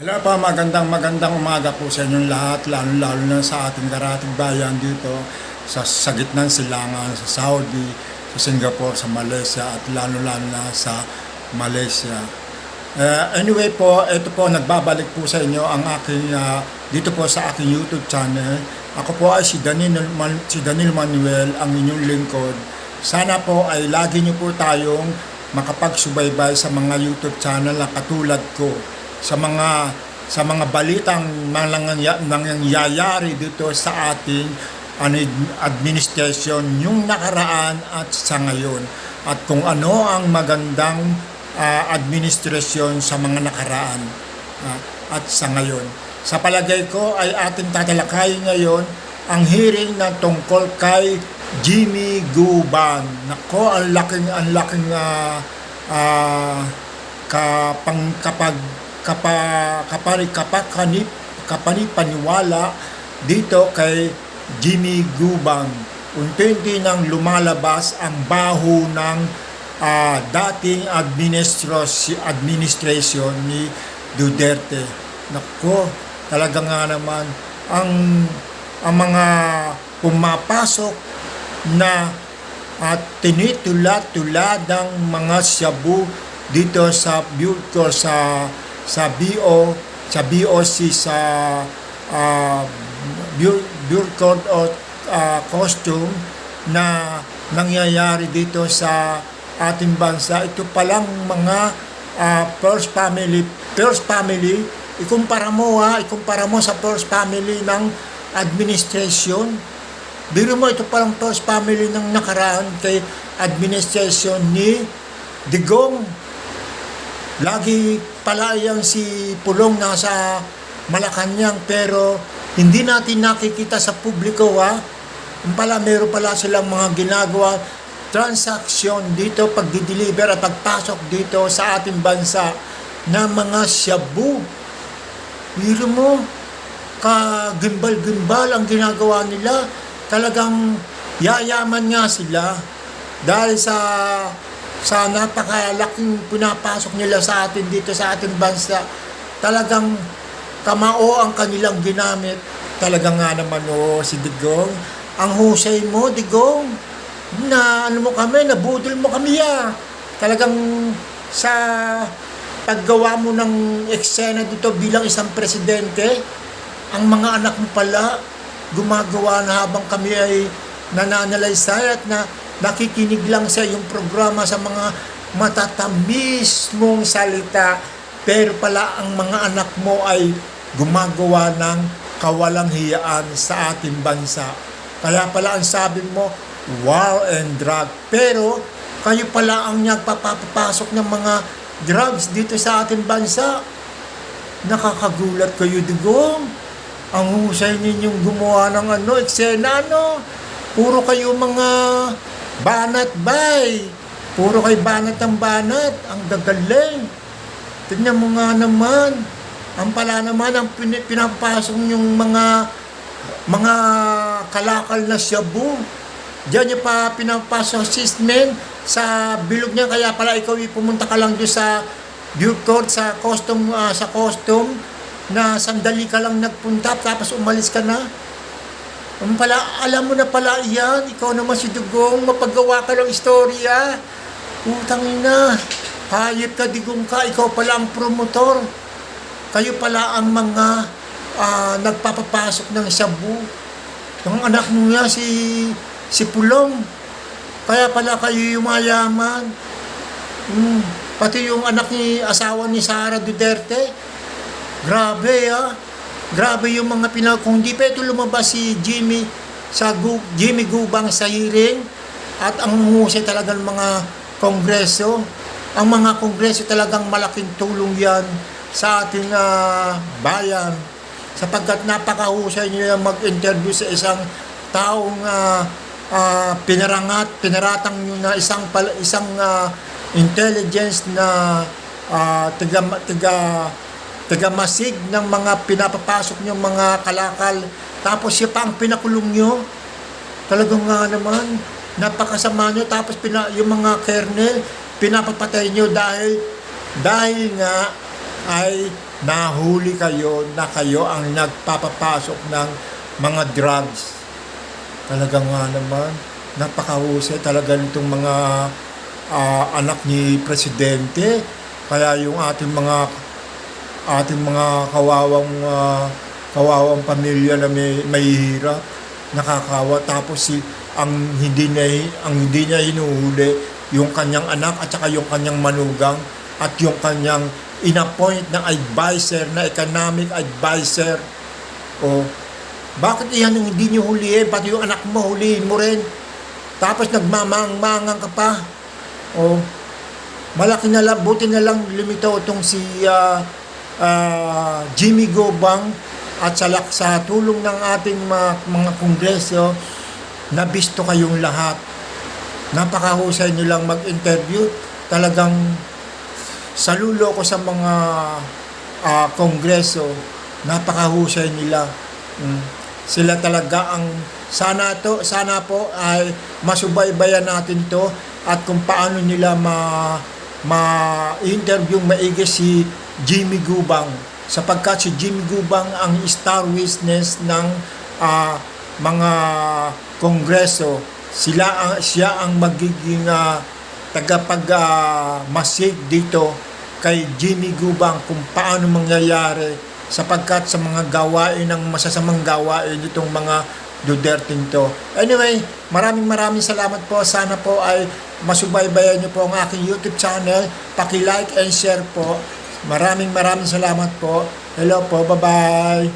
Hello po, magandang umaga po sa inyong lahat, lalo na sa ating karatig bayan dito sa gitnang silangan, sa Saudi, sa Singapore, sa Malaysia at lalo na sa Malaysia. Anyway po, ito po, nagbabalik po sa inyo ang aking, dito po sa aking YouTube channel. Ako po ay si Daniel Manuel, ang inyong lingkod. Sana po ay lagi niyo po tayong makapagsubaybay sa mga YouTube channel na katulad ko sa mga balitang nangyayari dito sa ating administration yung nakaraan at sa ngayon, at kung ano ang magandang administrasyon sa mga nakaraan at sa ngayon. Sa palagay ko ay ating tatalakayin ngayon ang hearing na tungkol kay Jimmy Guban. Nako, ang laking kapanipaniwala dito kay Jimmy Guban. Unti-unti nang lumalabas ang baho ng dating administration ni Duterte. Nako, talaga nga naman ang mga pumapasok na tinitula-tuladang mga shabu dito sa BOC, sa Bureau of Costume na nangyayari dito sa ating bansa. Ito palang mga first family, ikumpara mo sa first family ng administration. Biro mo, ito palang first family ng nakaraan kay administration ni Digong. Lagi pala yang si Pulong nasa Malacanang, pero hindi natin nakikita sa publiko meron pala silang mga ginagawa transaksyon dito, pagdi-deliver at pagpasok dito sa ating bansa na mga shabu. Biro mo, kagimbal-gimbal ang ginagawa nila. Talagang yayaman nga sila dahil sa napakalaking pinapasok nila sa atin dito sa ating bansa. Talagang kamao ang kanilang ginamit. Talagang nga naman si Digong, ang husay mo, Digong, na nabudol mo kami talagang sa paggawa mo ng eksena dito bilang isang presidente. Ang mga anak mo pala gumagawa na habang kami ay nananalaysay at nakikinig lang sa iyong programa sa mga matatamis mong salita, pero pala ang mga anak mo ay gumagawa ng kawalang hiyaan sa ating bansa. Kaya pala ang sabi mo, war and drug, pero kayo pala ang nagpapapasok ng mga drugs dito sa ating bansa. Nakakagulat kayo, Digong. Ang husay ninyong gumawa ng eksena, puro kayo mga banat bay. Puro kayo banat ang banat. Ang gagaling. Tignan mo nga naman. Ang pala naman ang pinapasok yung mga kalakal na shabu. Diyan niya pa pinapasok sismen sa bilog niya. Kaya pala ikaw pumunta ka lang doon sa Bureau sa costume, na sandali ka lang nagpunta tapos umalis ka na. Alam mo na pala yan. Ikaw naman si Digong, mapagawa ka ng istorya. Utang ina, hayop ka, Digong ka. Ikaw pala ang promotor. Kayo pala ang mga nagpapapasok ng shabu. Yung anak mo nga si Pulong, kaya pala kayo yung mayaman. Pati yung asawa ni Sara Duterte. Grabe grabe yung mga kung di pa ito lumabas si Jimmy Guban sa hearing, at ang husay talaga ng mga kongreso. Ang mga kongreso talagang malaking tulong yan sa ating bayan, sapagkat napakahusay nyo mag-interview sa isang taong pinaratang nyo na isang intelligence na tagamasig ng mga pinapapasok nyo mga kalakal, tapos siya pa ang pinakulong nyo. Talagang nga naman, napakasama nyo. Tapos yung mga kernel pinapapatay nyo dahil nga ay nahuli kayo na kayo ang nagpapapasok ng mga drugs. Talaga nga naman, napakahusay talaga nitong mga anak ni Presidente. Kaya yung ating mga kawawang pamilya na may hirap, nakakawa. Tapos ang hindi niya hinuhuli yung kanyang anak at saka yung kanyang manugang at yung kanyang inappoint na advisor, na economic advisor. O bakit iyan yung hindi niyo huliin? Pati yung anak mo, huliin mo rin. Tapos nagmamang-mangang ka pa. O malaki na lang, buti na lang limitaw itong si Jimmy Gobang, at sa tulong ng ating mga kongreso, nabisto kayong lahat. Napakahusay nilang mag-interview. Talagang salulo ko sa mga kongreso. Napakahusay nila. Sila talaga ang sana po ay masubaybayan natin to, at kung paano nila ma-interview maigi si Jimmy Gubang, sapagkat si Jimmy Gubang ang star witness ng mga kongreso. Siya ang magiging tagapag-masid dito kay Jimmy Gubang kung paano mangyayari, sapagkat sa mga gawain ng masasamang gawain itong mga Duterteng to. Anyway, maraming salamat po. Sana po ay masubaybayan niyo po ang aking YouTube channel. Paki-like and share po. Maraming salamat po. Hello po, bye-bye.